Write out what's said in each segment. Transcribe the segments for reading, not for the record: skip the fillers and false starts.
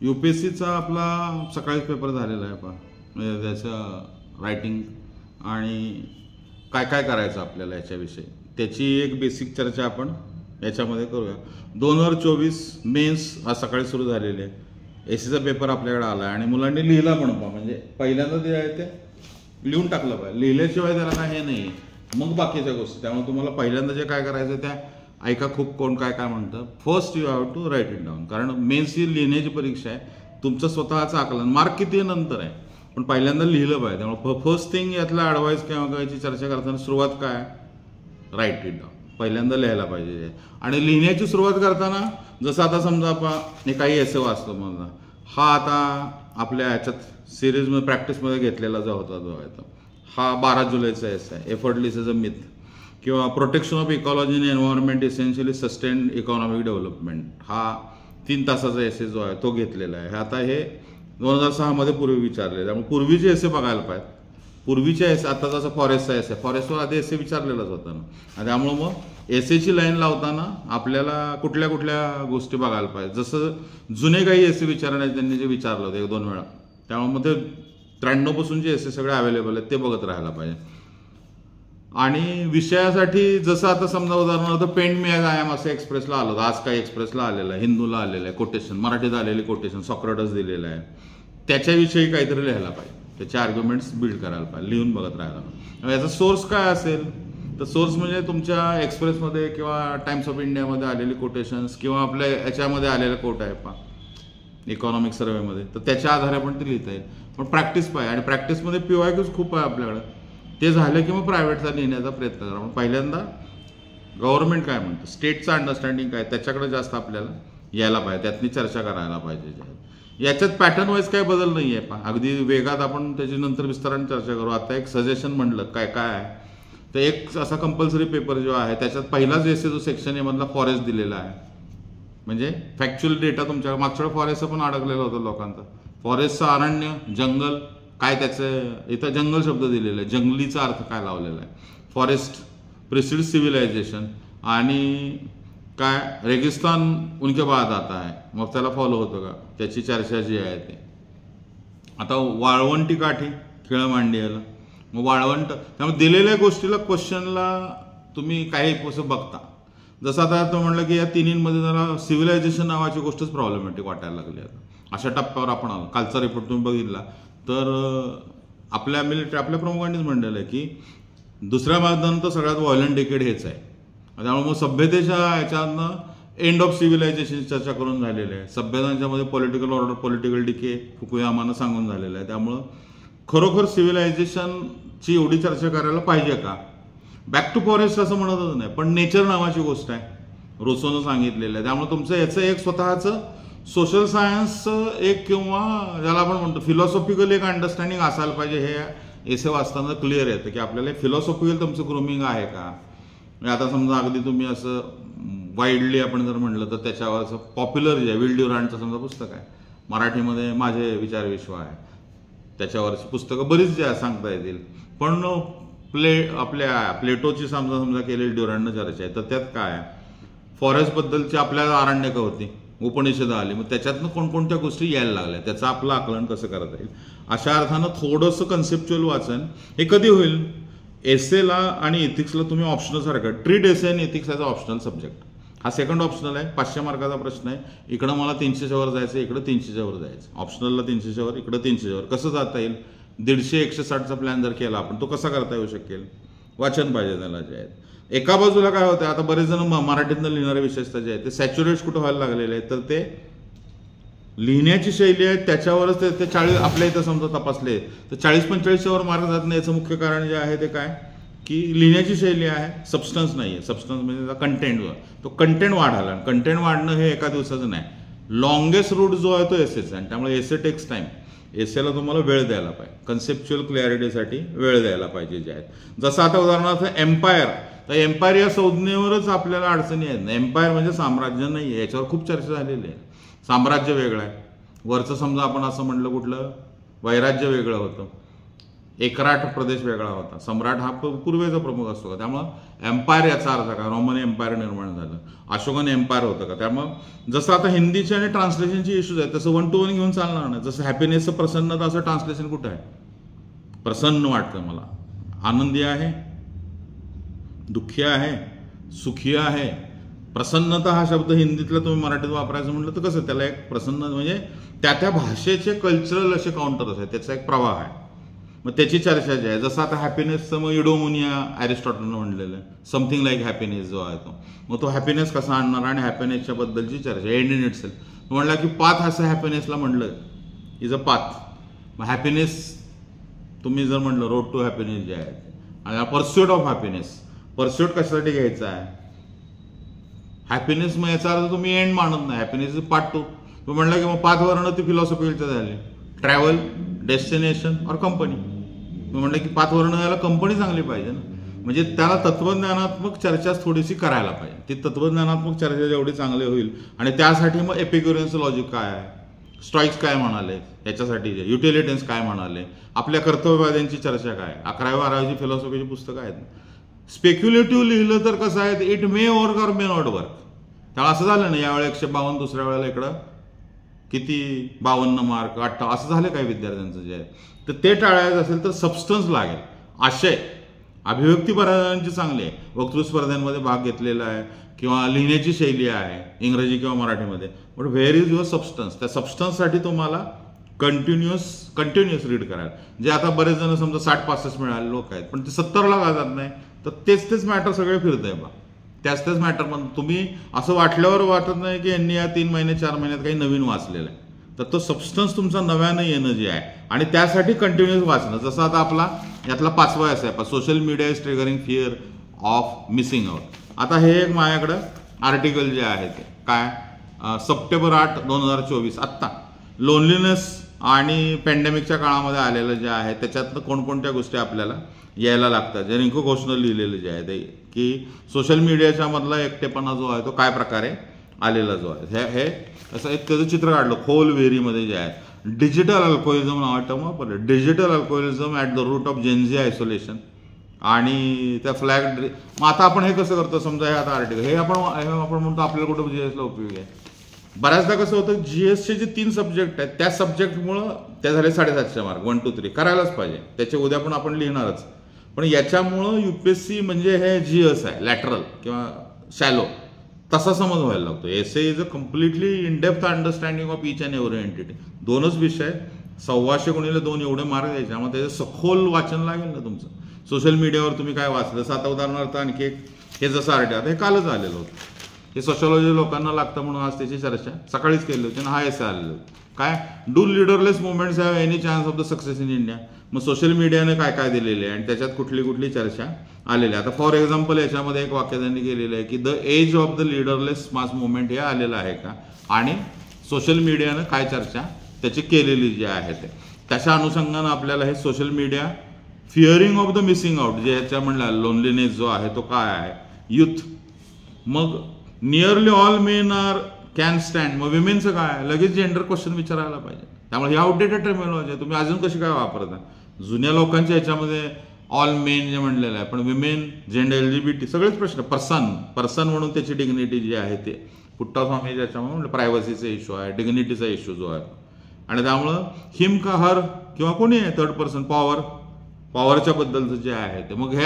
UPSCचा आपला सकाळीच पेपर झालेला आहे पहा, म्हणजे त्याचं रायटिंग आणि काय काय करायचं आपल्याला याच्याविषयी त्याची एक बेसिक चर्चा आपण याच्यामध्ये करूया. 2024 मेन्स आज सकाळी सुरू झालेली आहे. एसीचा पेपर आपल्याकडे आला आहे आणि मुलांनी लिहिला पण पहा, म्हणजे पहिल्यांदा जे आहे ते लिहून टाकलं पाहिजे. लिहिल्याशिवाय त्याला काय हे नाही आहे मग बाकीच्या गोष्टी. त्यामुळे तुम्हाला पहिल्यांदा जे काय करायचं त्या ऐका, खूप कोण काय काय म्हणतं. First you have to write it down, कारण मेन्स ही लिहिण्याची परीक्षा आहे. तुमचं स्वतःचं आकलन मार्क किती नंतर आहे, पण पहिल्यांदा लिहिलं पाहिजे. त्यामुळे फर्स्ट थिंग यातला ॲडवाईस किंवा याची चर्चा करताना सुरुवात काय, राईट इट डाऊन, पहिल्यांदा लिहायला पाहिजे. आणि लिहिण्याची सुरुवात करताना जसं आता समजा आपण काही एसे वाचतो मला, हा आता आपल्या ह्याच्यात सिरीजमध्ये प्रॅक्टिसमध्ये घेतलेला जो होता जो आहे तो हा 12 जुलैचा एसे आहे, एफर्टलेस इज अ मिथ, किंवा protection of ecology in environment essentially sustain economic development, हा 3 तासाचा एसे जो आहे तो घेतलेला आहे. आता हे 2006 मध्ये पूर्वी विचारले, त्यामुळे पूर्वीचे एसे बघायला पाहिजे. पूर्वीच्या एसे, आता जसं फॉरेस्टचा एसे, फॉरेस्टवर आधी एसे विचारलेलाच होता ना, आणि त्यामुळं मग एसेची लाईन लावताना आपल्याला कुठल्या कुठल्या गोष्टी बघायला पाहिजे. जसं जुने काही एसे विचारण्याचे त्यांनी जे विचारलं होतं 1-2 वेळा, त्यामुळे मग ते 93 पासून जे एसे सगळे अवेलेबल आहेत ते बघत राहायला पाहिजे. आणि विषयासाठी जसं आता समजा उदाहरणार्थ पेंट मी आय असं एक्सप्रेसला आलं होतं, आज काही एक्सप्रेसला आलेलं आहे, हिंदूला आलेलं आहे कोटेशन, मराठीत आलेले कोटेशन, सॉक्रेटस दिलेलं आहे, त्याच्याविषयी काहीतरी लिहायला पाहिजे. त्याचे आर्ग्युमेंट्स बिल्ड करायला पाहिजे, लिहून बघत राहायला पाहिजे. याचा सोर्स काय असेल तर सोर्स म्हणजे तुमच्या एक्सप्रेसमध्ये किंवा टाइम्स ऑफ इंडियामध्ये आलेले कोटेशन्स, किंवा आपल्या याच्यामध्ये आलेलं कोट आहे पहा इकॉनॉमिक सर्वेमध्ये, तर त्याच्या आधारे पण ते लिहिता येईल. पण प्रॅक्टिस पाहिजे, आणि प्रॅक्टिसमध्ये PYQs खूप आहे आपल्याकडे. ते झालं की मग प्रायव्हेटचा लिहिण्याचा प्रयत्न करा. पण पहिल्यांदा गव्हर्नमेंट काय म्हणतं, स्टेटचं अंडरस्टँडिंग काय, त्याच्याकडे जास्त आपल्याला यायला पाहिजे, त्यातनी चर्चा करायला पाहिजे. याच्यात पॅटर्न वाईज काय बदल नाही आहे पहा, अगदी वेगात आपण त्याची नंतर विस्ताराने चर्चा करू. आता एक सजेशन म्हणलं काय काय आहे, तर एक असा कंपल्सरी पेपर जो आहे त्याच्यात पहिलाच एसे जो सेक्शन आहे मधला फॉरेस्ट दिलेला आहे, म्हणजे फॅक्च्युअल डेटा तुमच्या मागच्या फॉरेस्टचं पण अडकलेलं होतं लोकांचं. फॉरेस्टचं अरण्य, जंगल काय, त्याचं इथं जंगल शब्द दिलेला आहे, जंगलीचा अर्थ काय लावलेला आहे. फॉरेस्ट प्रिसिड सिव्हिलायझेशन, आणि काय रेगिस्तान उनके बाद आता आहे, मग त्याला फॉलो होतं का, त्याची चर्चा जी आहे ते. आता वाळवंटी काठी खेळमांडियाला, मग वाळवंट, त्यामुळे दिलेल्या गोष्टीला क्वेश्चनला तुम्ही काही कसं बघता. जसं आता तो म्हणलं की या तिन्हींमध्ये जरा सिव्हिलायझेशन नावाची गोष्टच प्रॉब्लेमॅटिक वाटायला लागली. आता अशा टप्प्यावर आपण आलो. कालचा रिपोर्ट तुम्ही बघितला तर आपल्या आपल्या प्रमुखांनीच म्हणलेलं आहे की दुसऱ्या महायुद्धानंतर सगळ्यात व्हायलंट डेकेड हेच आहे. त्यामुळे मग सभ्यतेच्या याच्यातनं एंड ऑफ सिव्हिलायझेशन चर्चा करून झालेली आहे. सभ्यतांच्यामध्ये पॉलिटिकल ऑर्डर, पॉलिटिकल डिके फुकुयामानं सांगून झालेलं आहे. त्यामुळं खरोखर सिव्हिलायझेशनची एवढी चर्चा करायला पाहिजे का. बॅक टू फॉरेस्ट असं म्हणतच नाही, पण नेचर नावाची गोष्ट आहे, रोसोनं सांगितलेलं आहे. त्यामुळे तुमचं याचं एक स्वतःचं सोशल सायन्सचं एक, किंवा ज्याला आपण म्हणतो फिलॉसॉफिकल एक अंडरस्टँडिंग असायला पाहिजे. हे एसे वाचताना क्लिअर येतं की आपल्याला फिलॉसॉफिकल तुमचं ग्रूमिंग आहे का. आता समजा अगदी तुम्ही असं वाईडली आपण जर म्हणलं तर त्याच्यावर असं पॉप्युलर जे विल ड्युरांटचं समजा पुस्तक आहे, मराठीमध्ये माझे विचार विश्व आहे, त्याच्यावरची पुस्तकं बरीच जे सांगता येतील. पण आपल्या प्लेटोची समजा केलेली ड्युरांटनं चर्चा आहे, तर त्यात काय फॉरेस्टबद्दलची आपल्याला आरण्यकं होती, उपनिषदं आली, मग त्याच्यातनं कोणकोणत्या गोष्टी यायला लागल्या, त्याचं आपलं आकलन कसं करता येईल. अशा अर्थानं थोडंसं कन्सेप्च्युअल वाचन हे कधी होईल. एसेला आणि एथिक्सला तुम्ही ऑप्शनल सारखं ट्रीट एसे आणि ethics as a optional subject. हा सेकंड ऑप्शनल आहे, 500 मार्काचा प्रश्न आहे. इकडं मला 300च्या वर जायचं, इकडं 300च्या वर जायचं. ऑप्शनलला 300च्या वर, इकडं 300च्या वर. कसं जाता येईल. 150-160चा प्लॅन जर केला आपण, तो कसा करता येऊ शकेल. वाचन पाहिजे त्याला जे आहेत. एका बाजूला काय होतं, आता बरेच जण मराठीतनं लिहिणारे विशेषतः जे आहेत ते सॅच्युरेट कुठं व्हायला लागलेले आहेत, तर ते लिहिण्याची शैली आहे त्याच्यावरच ते 40 आपल्या इथं समजा तपासले तर 40-45च्या वर मार्क जात नाही. याचं मुख्य कारण जे आहे ते काय की लिहिण्याची शैली आहे, सबस्टन्स नाही आहे. सबस्टन्स म्हणजे कंटेंट, तो कंटेंट वाढाला. कंटेंट वाढणं हे एका दिवसाचं नाही, लॉंगेस्ट रूट जो आहे तो एसेच आहे. त्यामुळे एसे टेक्स टाईम. एसेला तुम्हाला वेळ द्यायला पाहिजे, कन्सेप्च्युअल क्लॅरिटीसाठी वेळ द्यायला पाहिजे जे आहेत. जसं आता उदाहरणार्थ एम्पायर, तर एम्पायर या संज्ञेवरच आपल्याला अडचणी आहेत. एम्पायर म्हणजे साम्राज्य नाही आहे, याच्यावर खूप चर्चा झालेली आहे. साम्राज्य वेगळं आहे, वरचं समजा आपण असं म्हणलं कुठलं वैराज्य वेगळं होतं. एकराट प्रदेश वेगळा होता, सम्राट हा पूर्वेचा प्रमुख असतो का, त्यामुळं एम्पायर याचा अर्थ का, रोमन एम्पायर निर्माण झालं, अशोकन एम्पायर होतं का. त्यामुळं जसं आता हिंदीची आणि ट्रान्सलेशनची इश्यूज आहेत तसं 1 to 1 घेऊन चालणार नाही. जसं हॅपीनेसचं प्रसन्नता असं ट्रान्सलेशन कुठं आहे, प्रसन्न वाटतं मला, आनंदी आहे, दुःखी आहे, सुखी आहे. प्रसन्नता हा शब्द हिंदीतला तुम्ही मराठीत वापरायचं म्हटलं तर कसं, त्याला एक प्रसन्न म्हणजे त्या भाषेचे कल्चरल असे काउंटर्स आहेत, त्याचा एक प्रवाह आहे. मग त्याची चर्चा जी आहे, जसं आता हॅपीनेसचं मग इडोमोनिया ॲरिस्टॉटलनं म्हणलेलं आहे, समथिंग लाईक हॅपीनेस जो आहे तो. मग तो हॅपीनेस कसा आणणार आणि हॅपीनेसच्या बद्दलची चर्चा एंड इन इटसेल्फ. म्हणला की पाथ असं हॅपीनेसला म्हणलं इज अ पाथ. मग हॅपीनेस तुम्ही जर म्हणलं रोड टू हॅपीनेस जे आहे, आणि पर्स्युट ऑफ हॅपीनेस, पर्स्युट कशासाठी घ्यायचा आहे हॅपीनेस, मग याचा अर्थ तुम्ही एंड मानत नाही, हॅपीनेस इज पार्ट 2. तुम्ही म्हणलं की मग पाथवर्ण ती फिलॉसॉफिकलचं झाली, ट्रॅव्हल, डेस्टिनेशन और कंपनी. मी म्हटलं की पाथवर्ण याला कंपनी चांगली पाहिजे ना, म्हणजे त्याला तत्वज्ञानात्मक चर्चाच थोडीशी करायला पाहिजे. ती तत्वज्ञानात्मक चर्चा जेवढी चांगली होईल, आणि त्यासाठी मग एपिक्युरियनचं लॉजिक काय आहे, स्टॉइक्स काय म्हणाले याच्यासाठी, युटिलिटियन्स काय म्हणाले, आपल्या कर्तव्यवाद्यांची चर्चा काय, 11वी-12वीची फिलॉसॉफीची पुस्तकं आहेत. स्पेक्युलेटिव्ह लिहिलं तर कसं आहे, इट मे वर्क और मे नॉट वर्क. त्याला असं झालं ना, यावेळेला 152, दुसऱ्या वेळेला इकडं किती 52 मार्क 58 असं झालं काही विद्यार्थ्यांचं जे आहे. तर ते टाळायचं असेल तर सबस्टन्स लागेल, आशय, अभिव्यक्ती बऱ्याची चांगली आहे, वक्तृत्व स्पर्धांमध्ये भाग घेतलेला आहे किंवा लिहिण्याची शैली आहे इंग्रजी किंवा मराठीमध्ये, but where is your substance. त्या सबस्टन्ससाठी तुम्हाला कंटिन्युअस रीड करायला, जे आता बरेच जण समजा 60-65 मिळाले लोक आहेत, पण ते 70ला गाजत नाही, तर तेच मॅटर सगळे फिरतंय बा, त्याच मॅटर. पण तुम्ही असं वाटल्यावर वाटत नाही की यांनी या 3 महिने 4 महिन्यात काही नवीन वाचलेलं आहे, तर तो सबस्टन्स तुमचा नव्यानं येणं जे आहे, आणि त्यासाठी कंटिन्युअस वाचणं. जसं आता आपला यातला 5वा असा आहे, social media is triggering fear of missing out. आता हे एक माझ्याकडं आर्टिकल जे आहे ते काय, सप्टेंबर 8, 2024, आत्ता लोनलीनेस आणि पॅन्डेमिकच्या काळामध्ये आलेलं जे आहे त्याच्यातनं कोणकोणत्या गोष्टी आपल्याला यायला लागतात, जे रिंकू घोषनं लिहिलेलं जे आहे ते, की सोशल मीडियाच्या मधला एकटेपणा जो आहे तो काय प्रकारे आलेला जो आहे, हे असं एक त्याचं चित्र काढलं खोल वेरीमध्ये जे आहे. डिजिटल अल्कोहोलिझम नावाचं टर्म वापरलं, digital alcoholism at the root of Gen Z isolation, आणि त्या फ्लॅग. मग आता आपण हे कसं करतो, समजा हे आता आर्टिकल हे आपण म्हणतो आपल्याला कुठं जीएसला उपयोगी आहे. बऱ्याचदा कसं होतं, जीएसचे जे 3 सब्जेक्ट आहेत त्या सब्जेक्टमुळं त्या झाले 750 मार्क, 1 2 3 करायलाच पाहिजे, त्याचे उद्या पण आपण लिहिणारच. पण याच्यामुळं UPSC म्हणजे हे जीएस आहे, लॅटरल किंवा शॅलो, तसा समज व्हायला लागतो. Essay is a completely in depth understanding of each and every entity. 2च विषय, 125×2 एवढे मार्क द्यायचे, त्यामुळे त्याचं सखोल वाचन लागेल ना तुमचं. सोशल मीडियावर तुम्ही काय वाचलं, आता उदाहरणार्थ आणखी एक, हे जसं आर्टिकल हे कालच आलेलं होतं, हे सोशॉलॉजी लोकांना लागतं म्हणून आज त्याची चर्चा सकाळीच केली होती आणि हा एसे आलेलं काय, do leaderless movements have any chance of the success in India. मग सोशल मीडियाने काय काय दिलेले आहे आणि त्याच्यात कुठली चर्चा आलेली आहे. आता फॉर एक्झाम्पल याच्यामध्ये एक वाक्य त्यांनी केलेलं आहे की the age of the leaderless mass movement हे आलेलं आहे का, आणि सोशल मीडियानं काय चर्चा त्याची केलेली जी आहे ते, त्याच्या अनुषंगानं आपल्याला हे social media fearing of the missing out जे याच्या म्हणलं लोनलीनेस जो आहे तो काय आहे, युथ. मग nearly all men are can stand, मग विमेनचं काय, लगेच जेंडर क्वेश्चन विचारायला पाहिजे. त्यामुळे ही आउटडेटेड टर्मिनॉलॉजी आहे, तुम्ही अजून कशी काय वापरता. जुन्या लोकांच्या ह्याच्यामध्ये ऑल मेन जे म्हणलेलं आहे, पण विमेन, जेंडर, LGBT सगळेच प्रश्न, पर्सन म्हणून त्याची डिग्निटी जी आहे ते पुट्टास्वामी ज्याच्यामुळे म्हणलं प्रायव्हसीचा इश्यू आहे, डिग्निटीचा इश्यू जो आहे, आणि त्यामुळं हिम का हर किंवा कोणी आहे 3rd पर्सन, पॉवरच्या बद्दलचं जे आहे ते. मग हे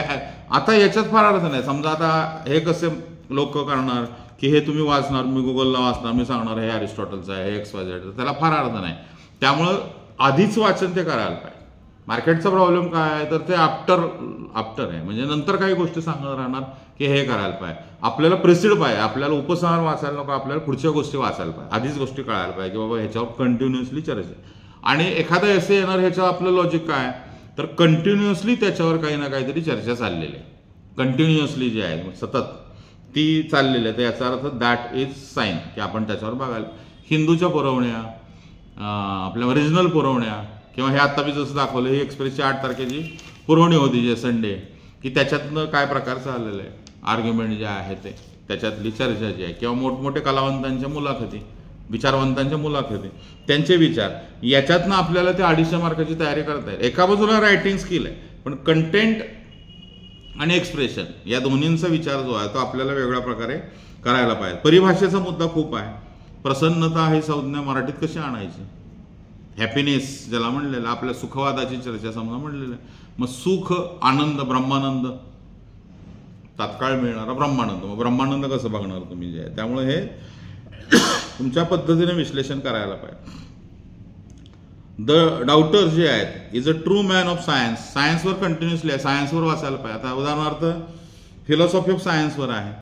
आता याच्यात फार अर्थ नाही. समजा आता हे कसे लोक करणार की हे तुम्ही वाचणार, मी गुगलला वाचणार, मी सांगणार हे अरिस्टॉटलचं आहे, हे XYZ, त्याला फार अर्थ नाही. त्यामुळं आधीच वाचन ते करायला पाहिजे. मार्केटचा प्रॉब्लेम काय आहे तर ते आफ्टर आहे, म्हणजे नंतर काही गोष्टी सांगत राहणार की हे करायला पाहिजे. आपल्याला प्रिसिड पाहिजे, आपल्याला उपसंहार वाचायला नको, आपल्याला पुढच्या गोष्टी वाचायला पाहिजे, आधीच गोष्टी कळायला पाहिजे की बाबा ह्याच्यावर कंटिन्युअसली चर्चा. आणि एखादा एसे येणार, ह्याच्यावर आपलं लॉजिक काय तर कंटिन्युअसली त्याच्यावर काही ना काहीतरी चर्चा चाललेली आहे, कंटिन्युअसली जी आहे सतत ती चाललेली आहे. तर याचा अर्थ दॅट इज साईन की आपण त्याच्यावर बघायला. हिंदूच्या पुरवण्या, आपल्या ओरिजिनल पुरवण्या, किंवा हे आत्ता मी जसं दाखवलं ही एक्सप्रेसची 8 तारखेची पुरवणी होती जे संडे, की त्याच्यातनं काय प्रकार चाललेलं आहे, आर्ग्युमेंट जे आहे ते, त्याच्यातली चर्चा जी आहे, किंवा मोठमोठे कलावंतांच्या मुलाखती, विचारवंतांच्या मुलाखती, त्यांचे विचार, याच्यातनं आपल्याला ते 250 मार्काची तयारी करता येईल. एका बाजूला रायटिंग स्किल आहे, पण कंटेंट आणि एक्सप्रेशन या दोन्हींचा विचार जो आहे तो आपल्याला वेगळ्या प्रकारे करायला पाहिजे. परिभाषेचा मुद्दा खूप आहे. प्रसन्नता ही संज्ञा मराठीत कशी आणायची, हॅपीनेस ज्याला म्हणलेलं, आपल्या सुखवादाची चर्चा समजा म्हणलेलं आहे. मग सुख, आनंद, ब्रह्मानंद, तात्काळ मिळणारा ब्रह्मानंद, मग ब्रह्मानंद कसं बघणार तुम्ही जे आहे. त्यामुळे हे तुमच्या पद्धतीने विश्लेषण करायला पाहिजे. द डाउटर जे आहेत is a true man of science, सायन्सवर कंटिन्युअसली आहे, सायन्सवर वाचायला पाहिजे. आता उदाहरणार्थ फिलॉसॉफी ऑफ सायन्सवर आहे,